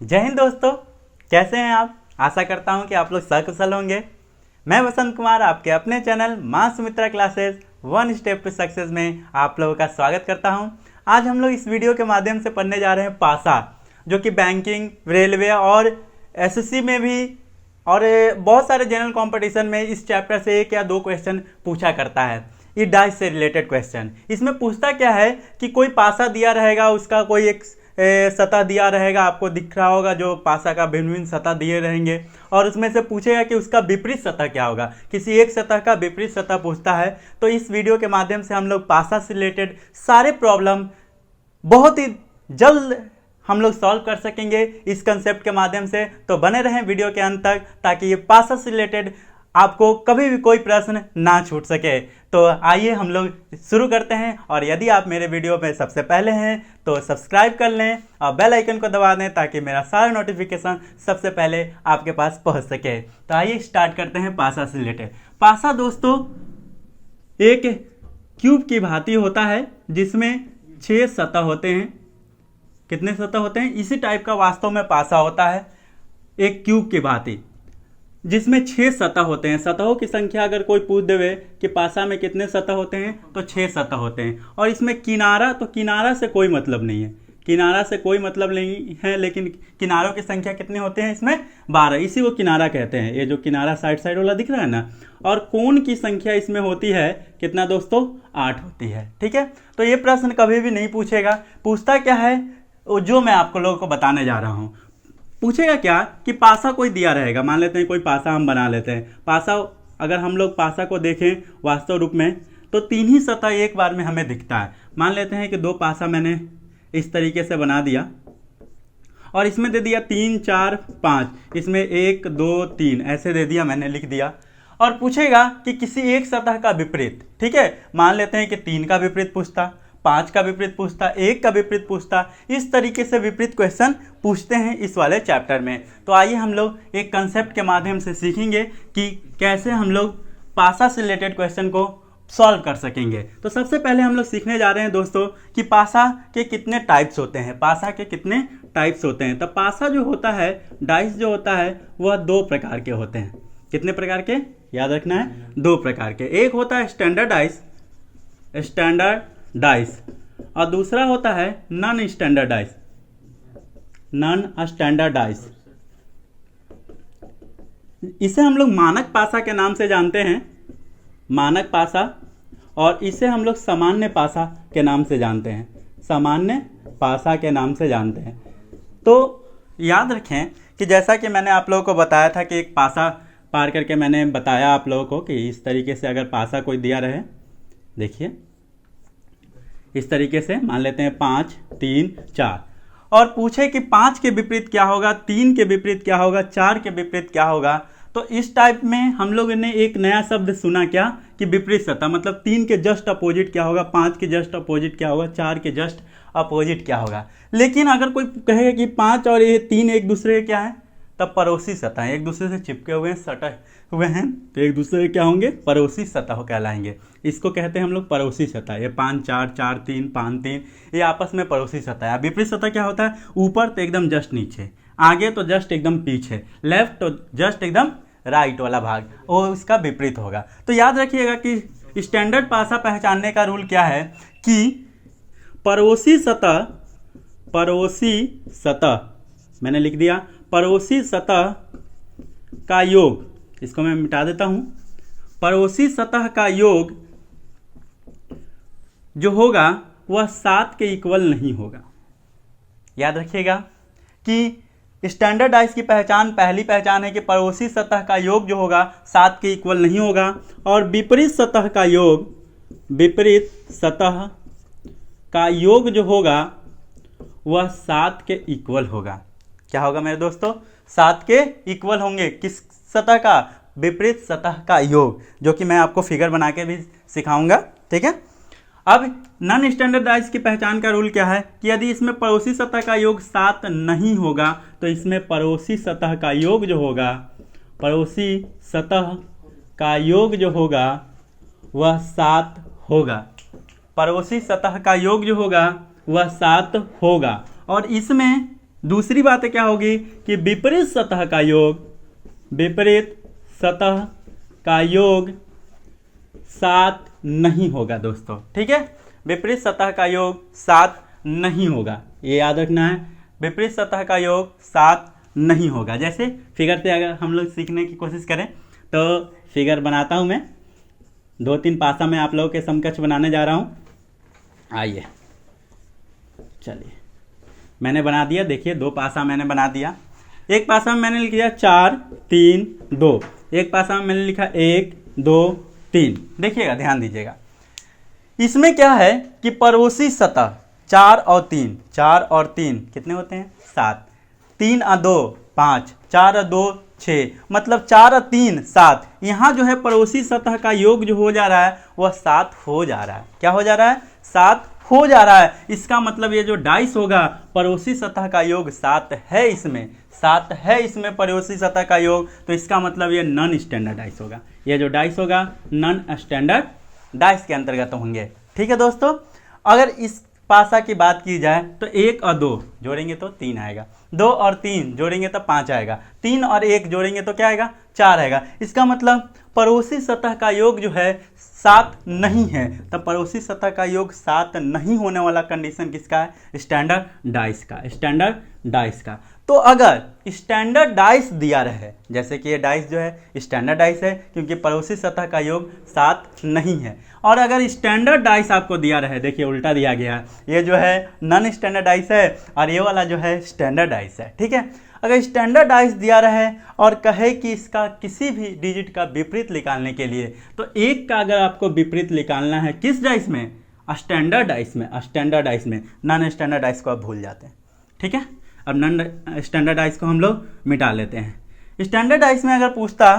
जय हिंद दोस्तों, कैसे हैं आप। आशा करता हूं कि आप लोग सकुशल होंगे। मैं वसंत कुमार आपके अपने channel Maa Sumitra classes one step to success में आप लोगों का स्वागत करता हूं। आज हम लोग इस वीडियो के माध्यम से पढ़ने जा रहे हैं पासा, जो कि बैंकिंग, रेलवे और एसएससी में भी और बहुत सारे जनरल कंपटीशन में इस चैप्टर से एक या दो क्वेश्चन पूछा करता है। ये डाइस से रिलेटेड क्वेश्चन इसमें पूछता क्या है कि कोई पासा दिया रहेगा, उसका कोई एक सतह दिया रहेगा, आपको दिख रहा होगा जो पासा का भिन्न भिन्न सतह दिए रहेंगे, और उसमें से पूछेगा कि उसका विपरीत सतह क्या होगा। किसी एक सतह का विपरीत सतह पूछता है। तो इस वीडियो के माध्यम से हम लोग पासा से रिलेटेड सारे प्रॉब्लम बहुत ही जल्द हम लोग सॉल्व कर सकेंगे इस कंसेप्ट के माध्यम से। तो बने रहें वीडियो के अंत तक, ताकि ये पासा से रिलेटेड आपको कभी भी कोई प्रश्न ना छूट सके। तो आइए हम लोग शुरू करते हैं। और यदि आप मेरे वीडियो में सबसे पहले हैं तो सब्सक्राइब कर लें और बेल आइकन को दबा दें, ताकि मेरा सारा नोटिफिकेशन सबसे पहले आपके पास पहुंच सके। तो आइए स्टार्ट करते हैं पासा से रिलेटेड। पासा दोस्तों एक क्यूब की भांति होता है, जिसमें 6 सतह होते हैं। कितने सतह होते हैं? इसी टाइप का वास्तव में पासा होता है, एक क्यूब की भांति, जिसमें 6 सतह होते हैं। सतहों की संख्या अगर कोई पूछ देवे कि पासा में कितने सतह होते हैं, तो 6 सतह होते हैं। और इसमें किनारा, तो किनारा से कोई मतलब नहीं है, किनारा से कोई मतलब नहीं है, लेकिन किनारों की संख्या कितने होते हैं इसमें? 12। इसी को किनारा कहते हैं। ये जो किनारा साइड साइड वाला दिख रहा है ना। और कोण की संख्या इसमें होती है कितना दोस्तों? 8 होती है। ठीक है, तो ये प्रश्न कभी भी नहीं पूछेगा। पूछता क्या है जो मैं आपको लोगों को बताने जा रहा हूँ। पूछेगा क्या कि पासा कोई दिया रहेगा। मान लेते हैं कोई पासा हम बना लेते हैं। पासा, अगर हम लोग पासा को देखें वास्तव रूप में, तो 3 ही सतह एक बार में हमें दिखता है। मान लेते हैं कि 2 पासा मैंने इस तरीके से बना दिया, और इसमें दे दिया 3 4 5, इसमें 1 2 3 ऐसे दे दिया, मैंने लिख दिया। और पूछेगा कि किसी एक सतह का विपरीत। ठीक है, मान लेते हैं कि 3 का विपरीत पूछता, 5 का विपरीत पूछता, 1 का विपरीत पूछता। इस तरीके से विपरीत क्वेश्चन पूछते हैं इस वाले चैप्टर में। तो आइए हम लोग एक कंसेप्ट के माध्यम से सीखेंगे कि कैसे हम लोग पासा से रिलेटेड क्वेश्चन को सॉल्व कर सकेंगे। तो सबसे पहले हम लोग सीखने जा रहे हैं दोस्तों कि पासा के कितने टाइप्स होते हैं। पासा के कितने टाइप्स होते हैं? तो पासा जो होता है, डाइस जो होता है, वह 2 प्रकार के होते हैं। कितने प्रकार के? याद रखना है, 2 प्रकार के। एक होता है स्टैंडर्ड डाइस, स्टैंडर्ड डाइस, और दूसरा होता है non standard dice, non standard dice. इसे हम लोग मानक पासा के नाम से जानते हैं, मानक पासा, और इसे हम लोग सामान्य पासा के नाम से जानते हैं, सामान्य पासा के नाम से जानते हैं। तो याद रखें कि जैसा कि मैंने आप लोगों को बताया था कि एक पासा पार करके मैंने बताया आप लोगों को कि इस तरीके से अगर पासा कोई दिया रहे, देखिए इस तरीके से मान लेते हैं 5 3 4, और पूछे कि 5 के विपरीत क्या होगा, 3 के विपरीत क्या होगा, 4 के विपरीत क्या होगा। तो इस टाइप में हम लोगों ने एक नया शब्द सुना, क्या कि विपरीत सतह। मतलब 3 के जस्ट अपोजिट क्या होगा, 5 के जस्ट अपोजिट क्या होगा, 4 के जस्ट अपोजिट क्या होगा। लेकिन अगर कोई कहेगा कि 5 और ये 3 एक दूसरे के क्या है, तब पड़ोसी सतह, एक दूसरे से चिपके हुए हैं, सटे हुए हैं, तो एक दूसरे के क्या होंगे? पड़ोसी सतह कहलाएंगे। इसको कहते हैं हम लोग पड़ोसी सतह। ये 5 4 4 3 5 3 ये आपस में पड़ोसी सतह है। विपरीत सतह क्या होता है? ऊपर तो एकदम जस्ट नीचे, आगे तो जस्ट एकदम पीछे, लेफ्ट तो जस्ट एकदम राइट वाला भाग, वो इसका विपरीत होगा। तो याद रखिएगा कि स्टैंडर्ड पासा पहचानने का रूल क्या है कि पड़ोसी सतह, पड़ोसी सतह मैंने लिख दिया, पड़ोसी सतह का योग, इसको मैं मिटा देता हूं। पड़ोसी सतह का योग जो होगा वह 7 के इक्वल नहीं होगा। याद रखिएगा कि स्टैंडर्ड डाइस की पहचान, पहली पहचान है कि पड़ोसी सतह का योग जो होगा 7 के इक्वल नहीं होगा, और विपरीत सतह का योग, विपरीत सतह का योग जो होगा वह 7 के इक्वल होगा। क्या होगा मेरे दोस्तों? 7 के इक्वल होंगे। किस सतह का? विपरीत सतह का योग, जो कि मैं आपको फिगर बना के भी सिखाऊंगा। ठीक है, अब नॉन स्टैंडर्ड डाइस की पहचान का रूल क्या है कि यदि इसमें पड़ोसी सतह का योग 7 नहीं होगा, तो इसमें पड़ोसी सतह का योग जो होगा, पड़ोसी सतह का योग जो होगा वह 7 होगा। पड़ोसी सतह का योग जो होगा वह 7 होगा। और इसमें दूसरी बात क्या होगी कि विपरीत सतह का योग, विपरीत सतह का योग 7 नहीं होगा दोस्तों। ठीक है, विपरीत सतह का योग 7 नहीं होगा, ये याद रखना है। विपरीत सतह का योग 7 नहीं होगा। जैसे फिगर से अगर हम लोग सीखने की कोशिश करें तो फिगर बनाता हूं मैं, 2-3 पासा मैं आप लोगों के समकक्ष बनाने जा रहा हूं। आइए, चलिए मैंने बना दिया। देखिए 2 पासा मैंने बना दिया। एक पासा में मैंने लिख दिया 4 3 2, एक पासा में मैंने लिखा 1 2 3। देखिएगा, ध्यान दीजिएगा, इसमें क्या है कि पड़ोसी सतह 4 और 3, 4 और 3 कितने होते हैं? 7, 3 और 2 5, 4 और 2 6, मतलब 4 और 3 7। यहाँ जो है पड़ोसी सतह का योग जो हो जा रहा है वह 7 हो जा रहा है। क्या हो जा रहा है? 7 हो जा रहा है। इसका मतलब ये जो डाइस होगा पड़ोसी सतह का योग 7 है, इसमें 7 है, इसमें पड़ोसी सतह का योग। तो इसका मतलब ये नॉन स्टैंडर्ड डाइस होगा। ये जो डाइस होगा नॉन स्टैंडर्ड डाइस के अंतर्गत होंगे। ठीक है दोस्तों, अगर इस पासा की बात की जाए तो 1 और 2 जोड़ेंगे तो 3 आएगा, 2 और 3 जोड़ेंगे तो 5 आएगा, 3 और 1 जोड़ेंगे तो क्या आएगा? 4 आएगा। इसका मतलब पड़ोसी सतह का योग जो है 7 नहीं है। तब पड़ोसी सतह का योग 7 नहीं होने वाला कंडीशन किसका है? स्टैंडर्ड डाइस का, स्टैंडर्ड डाइस का। तो अगर स्टैंडर्ड डाइस दिया रहे, जैसे कि ये डाइस जो है स्टैंडर्ड डाइस है क्योंकि पड़ोसी सतह का योग 7 नहीं है, और अगर स्टैंडर्ड डाइस आपको दिया रहे, देखिए उल्टा दिया गया है, ये जो है नॉन स्टैंडर्ड डाइस है और ये वाला जो है स्टैंडर्ड डाइस है। ठीक है, अगर स्टैंडर्ड डाइस दिया रहे और कहे कि इसका किसी भी डिजिट का विपरीत निकालने के लिए, तो 1 का अगर आपको विपरीत निकालना है किस डाइस में? स्टैंडर्ड डाइस में, स्टैंडर्ड डाइस में। नॉन स्टैंडर्ड डाइस को आप भूल जाते हैं। ठीक है, अब नॉन स्टैंडर्ड डाइस को हम लोग मिटा लेते हैं। स्टैंडर्ड डाइस में अगर पूछता,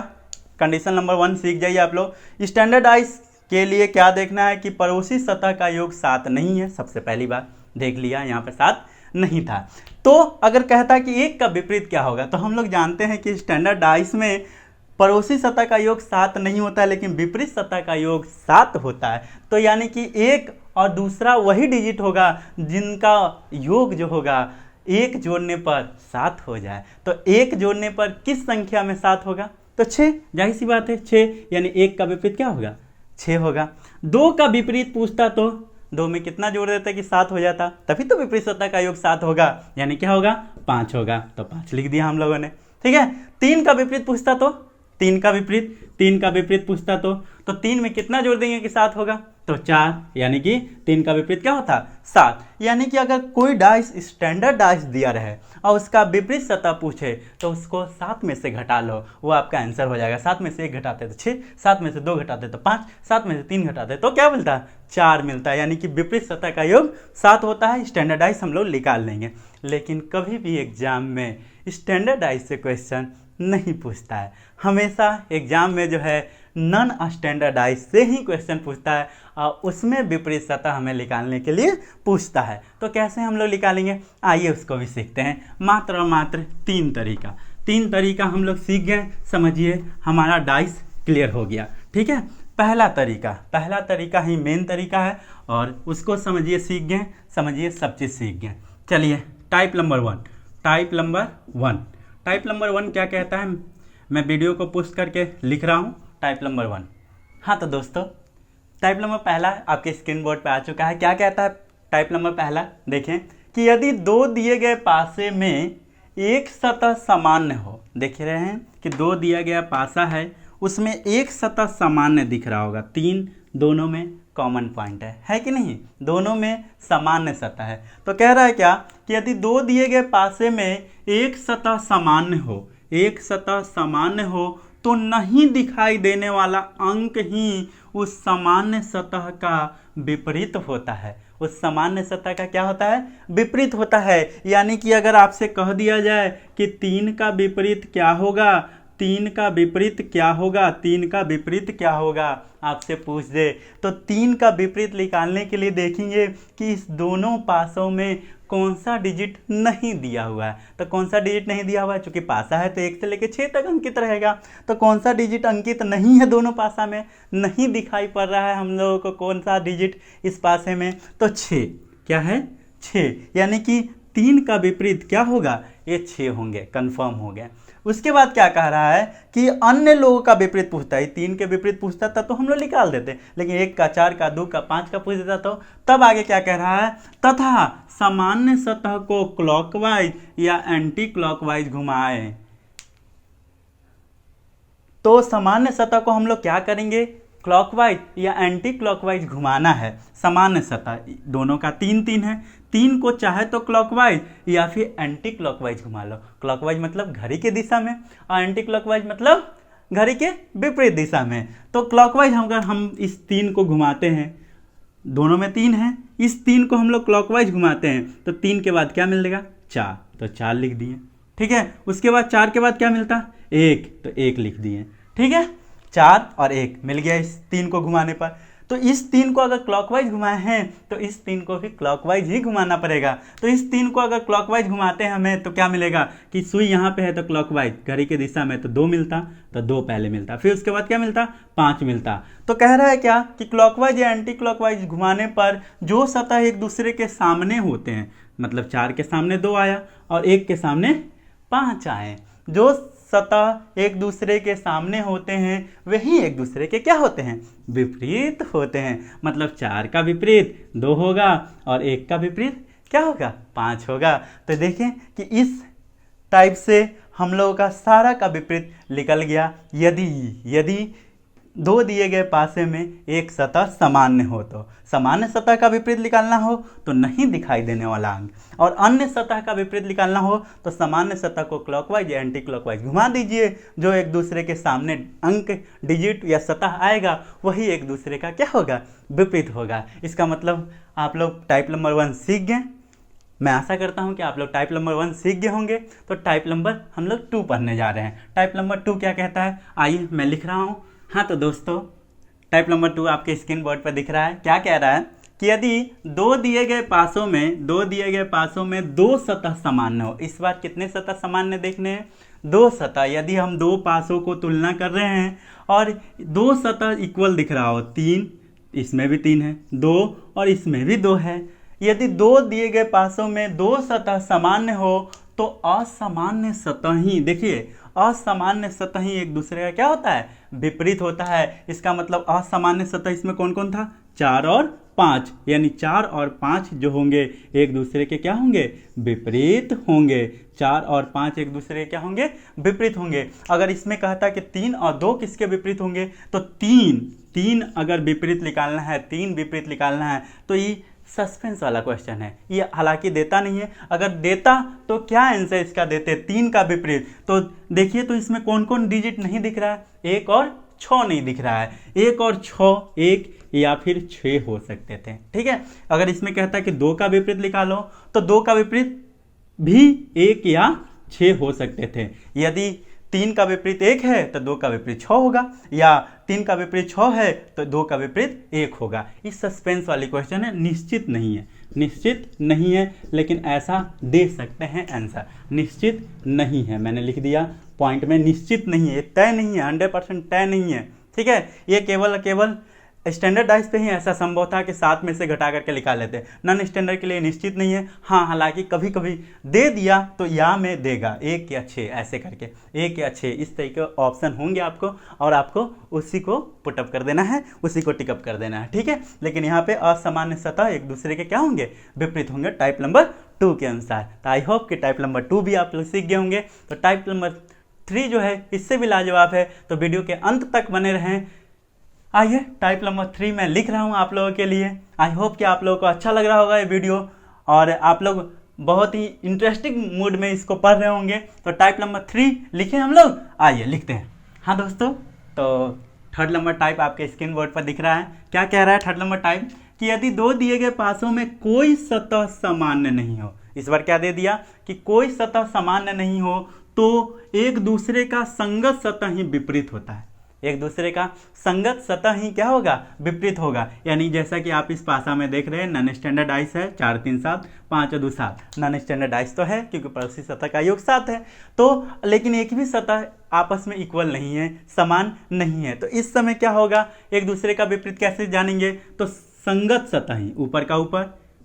कंडीशन नंबर 1 सीख जाइए आप लोग। स्टैंडर्ड डाइस के लिए क्या देखना है कि पड़ोसी सतह का योग 7 नहीं है। सबसे पहली बात देख लिया, यहाँ पे 7 नहीं था। तो अगर कहता कि 1 का विपरीत क्या होगा, तो हम लोग जानते हैं कि स्टैंडर्ड डाइस में पड़ोसी सतह का योग 7 नहीं होता है, लेकिन विपरीत सतह का योग 7 होता है। तो यानी कि 1 और दूसरा वही डिजिट होगा जिनका योग जो होगा 1 जोड़ने पर 7 हो जाए। तो 1 जोड़ने पर किस संख्या में 7 होगा? तो 6, जाहिर सी बात है 6, यानी 1 का विपरीत क्या होगा? 6 होगा। 2 का विपरीत पूछता तो 2 में कितना जोड़ देता कि 7 हो जाता, तभी तो विपरीत सतह का योग 7 होगा, यानी क्या होगा? 5 होगा। तो 5 लिख दिया हम लोगों ने। ठीक है, 3 का विपरीत पूछता तो 3 का विपरीत पूछता तो 3 में कितना जोड़ देंगे कि 7 होगा? तो 4, यानी कि 3 का विपरीत क्या होता? 7। यानी कि अगर कोई डाइस स्टैंडर्ड डाइस दिया रहे और उसका विपरीत सतह पूछे तो उसको 7 में से घटा लो, वो आपका आंसर हो जाएगा। 7 में से 1 घटाते तो 6, 7 में से 2 घटाते तो 5, 7 में से 3 घटाते तो क्या मिलता है? 4 मिलता है। यानी कि विपरीत सतह का योग 7 होता है। स्टैंडर्ड डाइस हम लोग निकाल लेंगे, लेकिन कभी भी एग्जाम में स्टैंडर्ड डाइस से क्वेश्चन नहीं पूछता है। हमेशा एग्जाम में जो है नॉन स्टैंडर्ड डाइस से ही क्वेश्चन पूछता है और उसमें विपरीत सतह हमें निकालने के लिए पूछता है। तो कैसे हम लोग निकालेंगे, आइए उसको भी सीखते हैं। मात्र और मात्र 3 तरीका हम लोग सीख गए। समझिए हमारा डाइस क्लियर हो गया। ठीक है, पहला तरीका ही मेन तरीका है और उसको समझिए, सीख गए, समझिए सब चीज़ सीख गए। चलिए टाइप नंबर 1 क्या कहता है, मैं वीडियो को पोस्ट करके लिख रहा हूँ। टाइप नंबर 1, हाँ तो दोस्तों टाइप नंबर पहला आपके स्क्रीन बोर्ड पे आ चुका है। क्या कहता है टाइप नंबर पहला? देखें कि यदि 2 दिए गए पासे में एक सतह सामान्य हो, देख रहे हैं कि 2 दिया गया पासा है, उसमें एक सतह सामान्य दिख रहा होगा, 3 दोनों में कॉमन पॉइंट है कि नहीं? दोनों में सामान्य सतह है। तो कह रहा है क्या कि यदि 2 दिए गए पासे में एक सतह सामान्य हो तो नहीं दिखाई देने वाला अंक ही उस सामान्य सतह का विपरीत होता है। उस सामान्य सतह का क्या होता है? विपरीत होता है। यानी कि अगर आपसे कह दिया जाए कि 3 का विपरीत क्या होगा, 3 का विपरीत क्या होगा, आपसे पूछ दे तो 3 का विपरीत निकालने के लिए देखेंगे कि इस दोनों पासों में कौन सा डिजिट नहीं दिया हुआ है। तो कौन सा डिजिट नहीं दिया हुआ है? चूंकि पासा है तो 1 से लेकर 6 तक अंकित रहेगा। तो कौन सा डिजिट अंकित नहीं है? दोनों पासा में नहीं दिखाई पड़ रहा है हम लोगों को कौन सा डिजिट इस पासे में, तो 6। क्या है? 6। यानी कि 3 का विपरीत क्या होगा, ये 6 होंगे, कंफर्म हो गया। उसके बाद क्या कह रहा है कि अन्य लोगों का विपरीत पूछता है। 3 के विपरीत पूछता था तो हम लोग निकाल देते, लेकिन 1 का, 4 का, 2 का, 5 का पूछ देता तो तब आगे क्या कह रहा है, तथा सामान्य सतह को क्लॉकवाइज या एंटी क्लॉकवाइज घुमाए। तो सामान्य सतह को हम लोग क्या करेंगे, क्लॉकवाइज या एंटी क्लॉकवाइज घुमाना है। सामान्य सतह दोनों का 3 है, 3 को चाहे तो क्लॉकवाइज या फिर एंटी क्लॉकवाइज घुमा लो। क्लॉकवाइज मतलब घड़ी के दिशा में और एंटी क्लॉकवाइज मतलब घड़ी के विपरीत दिशा में। तो क्लॉकवाइज अगर हम इस 3 को घुमाते हैं, दोनों में 3 है, इस 3 को हम लोग क्लॉकवाइज घुमाते हैं तो 3 के बाद क्या मिलेगा, 4, तो 4 लिख दिए। ठीक है, उसके बाद 4 के बाद क्या मिलता, 1, तो 1 लिख दिए। ठीक है, 4 और 1 मिल गया इस 3 को घुमाने पर। तो इस 3 को अगर क्लॉकवाइज घुमाए हैं तो इस 3 को भी क्लॉकवाइज ही घुमाना पड़ेगा। तो इस 3 को अगर क्लॉकवाइज घुमाते हैं हमें तो क्या मिलेगा कि सुई यहाँ पे है तो क्लॉकवाइज घड़ी की दिशा में तो 2 मिलता, तो 2 पहले मिलता, फिर उसके बाद क्या मिलता, 5 मिलता। तो कह रहा है क्या कि क्लॉकवाइज या एंटी क्लॉकवाइज घुमाने पर जो सतह एक दूसरे के सामने होते हैं, मतलब 4 के सामने 2 आया और 1 के सामने 5 आए, जो सतह एक दूसरे के सामने होते हैं वही एक दूसरे के क्या होते हैं, विपरीत होते हैं। मतलब 4 का विपरीत 2 होगा और 1 का विपरीत क्या होगा, 5 होगा। तो देखें कि इस टाइप से हम लोगों का सारा का विपरीत निकल गया। यदि 2 दिए गए पासे में एक सतह सामान्य हो तो सामान्य सतह का विपरीत निकालना हो तो नहीं दिखाई देने वाला अंक, और अन्य सतह का विपरीत निकालना हो तो सामान्य सतह को क्लॉकवाइज या एंटी क्लॉकवाइज घुमा दीजिए। जो एक दूसरे के सामने अंक, डिजिट या सतह आएगा वही एक दूसरे का क्या होगा, विपरीत होगा। इसका मतलब आप लोग टाइप नंबर 1 सीख गए। मैं आशा करता हूं कि आप लोग टाइप नंबर 1 सीख गए होंगे। तो टाइप नंबर हम लोग 2 पढ़ने जा रहे हैं। टाइप नंबर 2 क्या कहता है, आइए मैं लिख रहा हूं। हाँ तो दोस्तों, टाइप नंबर 2 आपके स्क्रीन बोर्ड पर दिख रहा है। क्या कह रहा है कि यदि 2 दिए गए पासों में 2 सतह सामान्य हो। इस बार कितने सतह सामान्य देखने हैं, 2 सतह। यदि हम 2 पासों को तुलना कर रहे हैं और 2 सतह इक्वल दिख रहा हो, 3 इसमें भी 3 है, 2 और इसमें भी 2 है। यदि 2 दिए गए पासों में 2 सतह सामान्य हो तो असामान्य सतह ही, देखिए असामान्य सतह ही एक दूसरे का क्या होता है, विपरीत होता है। इसका मतलब असामान्य सतह इसमें कौन कौन था, 4 और 5, यानी 4 और 5 जो होंगे एक दूसरे के क्या होंगे, विपरीत होंगे। 4 और 5 एक दूसरे के क्या होंगे, विपरीत होंगे। अगर इसमें कहता कि 3 और 2 किसके विपरीत होंगे, तो 3 अगर विपरीत निकालना है, 3 विपरीत निकालना है तो ये सस्पेंस वाला क्वेश्चन है। ये हालांकि देता नहीं है, अगर देता तो क्या आंसर इसका देते, 3 का विपरीत। तो देखिए तो इसमें कौन कौन डिजिट नहीं दिख रहा है, 1 और 6 नहीं दिख रहा है। 1 और 6 1 या फिर 6 हो सकते थे। ठीक है, अगर इसमें कहता है कि 2 का विपरीत निकालो तो 2 का विपरीत भी 1 या 6 हो सकते थे। यदि 3 का विपरीत 1 है तो 2 का विपरीत 6 होगा, या 3 का विपरीत 6 है तो 2 का विपरीत 1 होगा। इस सस्पेंस वाली क्वेश्चन है, निश्चित नहीं है, लेकिन ऐसा दे सकते हैं आंसर। निश्चित नहीं है, मैंने लिख दिया पॉइंट में, निश्चित नहीं है, तय नहीं है, 100% तय नहीं है। ठीक है, ये केवल स्टैंडर्डाइज पे ही ऐसा संभव था कि 7 में से घटा करके निकाल लेते। नॉन स्टैंडर्ड के लिए निश्चित नहीं है। हाँ, हालांकि कभी कभी दे दिया तो या में देगा 1 या 6 ऐसे करके, 1 या 6 इस तरीके के ऑप्शन होंगे आपको, और आपको उसी को पुटअप कर देना है, उसी को टिकअप कर देना है। ठीक है, लेकिन यहाँ पे असामान्य सतह एक दूसरे के क्या होंगे, विपरीत होंगे टाइप नंबर 2 के अनुसार। तो आई होप कि टाइप नंबर 2 भी आप लोग सीख गए होंगे। तो टाइप नंबर 3 जो है इससे भी लाजवाब है, तो वीडियो के अंत तक बने रहें। आइए टाइप नंबर 3 मैं लिख रहा हूँ आप लोगों के लिए। आई होप कि आप लोगों को अच्छा लग रहा होगा ये वीडियो, और आप लोग बहुत ही इंटरेस्टिंग मूड में इसको पढ़ रहे होंगे। तो टाइप नंबर 3 लिखें हम लोग, आइए लिखते हैं। हाँ दोस्तों, तो थर्ड नंबर टाइप आपके स्क्रीन बोर्ड पर दिख रहा है। क्या कह रहा है थर्ड नंबर टाइप, कि यदि 2 दिए गए पासों में कोई सतह सामान्य नहीं हो। इस बार क्या दे दिया कि कोई सतह सामान्य नहीं हो तो एक दूसरे का संगत सतह ही विपरीत होता है। एक दूसरे का संगत सतह ही क्या होगा, विपरीत होगा। यानी जैसा कि आप इस पासा में देख रहे हैं, नॉन स्टैंडर्डाइज है, 4 3 7 5 और 2 7। नॉन स्टैंडर्डाइज तो है क्योंकि पड़ोसी सतह का योग 7 है, तो लेकिन एक भी सतह आपस में इक्वल नहीं है, समान नहीं है। तो इस समय क्या होगा, एक दूसरे का विपरीत कैसे जानेंगे, तो संगत सतह ही, ऊपर का ऊपर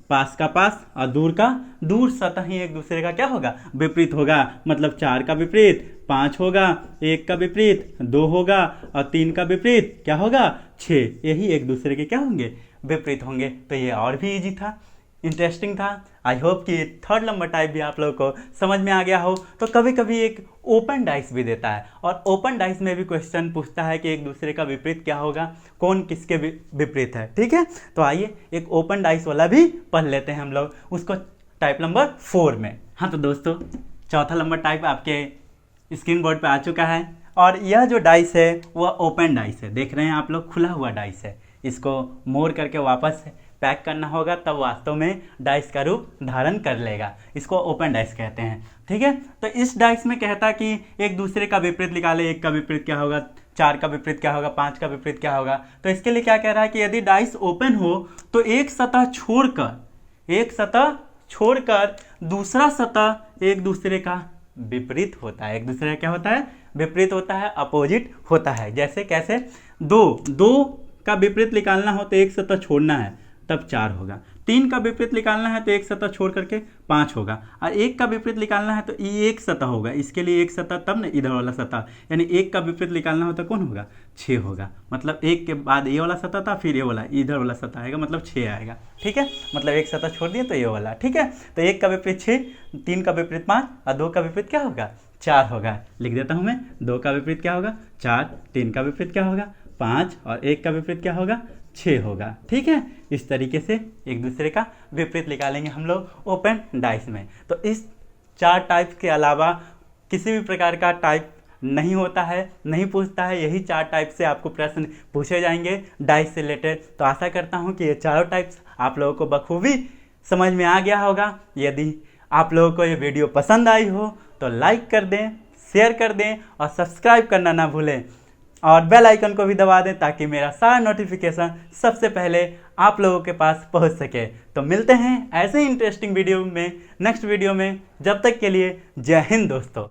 पास का पास और दूर का दूर, सतह ही एक दूसरे का क्या होगा, विपरीत होगा। मतलब 4 का विपरीत 5 होगा, 1 का विपरीत 2 होगा और 3 का विपरीत क्या होगा, 6। यही एक दूसरे के क्या होंगे, विपरीत होंगे। तो ये और भी इजी था, इंटरेस्टिंग था। आई होप कि थर्ड नंबर टाइप भी आप लोगों को समझ में आ गया हो। तो कभी कभी एक ओपन डाइस भी देता है, और ओपन डाइस में भी क्वेश्चन पूछता है कि एक दूसरे का विपरीत क्या होगा, कौन किसके विपरीत है। ठीक है, तो आइए एक ओपन डाइस वाला भी पढ़ लेते हैं हम लोग, उसको टाइप नंबर 4 में। हाँ तो दोस्तों, चौथा नंबर टाइप आपके स्क्रीन बोर्ड पे आ चुका है, और यह जो डाइस है वह ओपन डाइस है। देख रहे हैं आप लोग, खुला हुआ डाइस है। इसको मोड़ करके वापस पैक करना होगा, तब वास्तव में डाइस का रूप धारण कर लेगा। इसको ओपन डाइस कहते हैं। ठीक है, तो इस डाइस में कहता कि एक दूसरे का विपरीत निकाले। 1 का विपरीत क्या होगा, 4 का विपरीत क्या होगा, 5 का विपरीत क्या होगा। तो इसके लिए क्या कह रहा है कि यदि डाइस ओपन हो तो एक सतह छोड़कर दूसरा सतह एक दूसरे का विपरीत होता है। एक दूसरे का क्या होता है, विपरीत होता है, अपोजिट होता है। जैसे कैसे, 2 का विपरीत निकालना हो तो एक सतह छोड़ना है, तब 4 होगा। 3 का विपरीत निकालना है तो एक सतह छोड़ करके 5 होगा, और 1 का विपरीत निकालना है तो ये एक सतह होगा। इसके लिए एक सतह, तब ना इधर वाला सतह, यानी 1 का विपरीत निकालना हो तो कौन होगा, 6 होगा। मतलब 1 के बाद ये वाला सतह था, फिर ये वाला, इधर वाला सतह आएगा, मतलब 6 आएगा। ठीक है, मतलब एक सतह छोड़ दिए तो ये वाला। ठीक है, तो 1 का विपरीत 6, 3 का विपरीत 5 और 2 का विपरीत क्या होगा, 4 होगा। लिख देता हूँ मैं, 2 का विपरीत क्या होगा, 4, 3 का विपरीत क्या होगा, 5 और 1 का विपरीत क्या होगा, 6 होगा। ठीक है, इस तरीके से एक दूसरे का विपरीत निकालेंगे हम लोग ओपन डाइस में। तो इस 4 टाइप के अलावा किसी भी प्रकार का टाइप नहीं होता है, नहीं पूछता है। यही 4 टाइप से आपको प्रश्न पूछे जाएंगे डाइस से रिलेटेड। तो आशा करता हूँ कि ये चारों टाइप्स आप लोगों को बखूबी समझ में आ गया होगा। यदि आप लोगों को ये वीडियो पसंद आई हो तो लाइक कर दें, शेयर कर दें और सब्सक्राइब करना ना भूलें, और बेल आइकन को भी दबा दें ताकि मेरा सारा नोटिफिकेशन सबसे पहले आप लोगों के पास पहुंच सके। तो मिलते हैं ऐसे ही इंटरेस्टिंग वीडियो में, नेक्स्ट वीडियो में। जब तक के लिए जय हिंद दोस्तों।